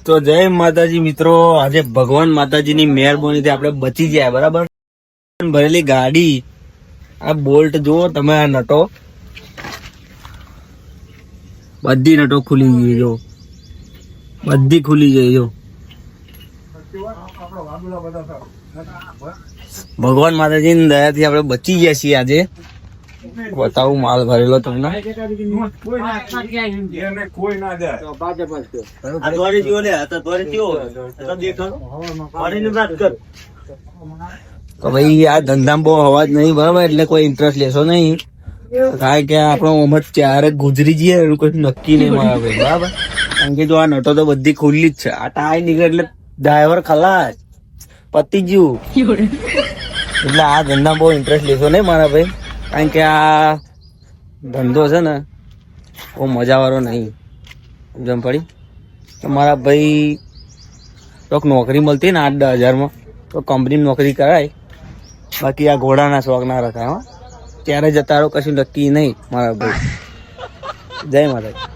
તો જય માતાજી મિત્રો, આજે ભગવાન માતાજીની મહેરબાનીથી આપણે બચી ગયા. બરાબર, ભરેલી ગાડી. આ બોલ્ટ જુઓ તમે, આ નટો, બધી નટો ખુલી ગઈ. જો બધી ખુલી ગઈ. જો ભગવાન માતાજીની દયાથી આપણે બચી ગયા છીએ. આજે બતાવું માલ ભરેલો તમને. તો ભાઈ આ ધંધામાં બહુ અવાજ નહીં, બરાબર, એટલે કોઈ ઇન્ટરેસ્ટ લેશો નહીં, કારણ કે આપણો ઉમર ચારે ગુજરી જઈએ એનું કોઈ નક્કી નહીં મારા ભાઈ. બરાબર, કારણ કે જો આ નટો તો બધી ખુલ્લી જ છે. આ ટાય નીકળે એટલે ડ્રાઈવર ખલાસ, પતી ગયું. એટલે આ ધંધામાં બહુ ઇન્ટરેસ્ટ લેશો નહીં મારા ભાઈ, કારણ કે આ ધંધો છે ને બહુ મજા વાળો નહીં. સમજણ પડી? તમારા ભાઈ તો નોકરી મળતી ને 8-10 હજારમાં તો કંપનીમાં નોકરી કરાય, બાકી આ ઘોડાના શોખ ના રખાય. ત્યારે જતા રહો, કશું નક્કી નહીં મારા ભાઈ. જય માતાજી.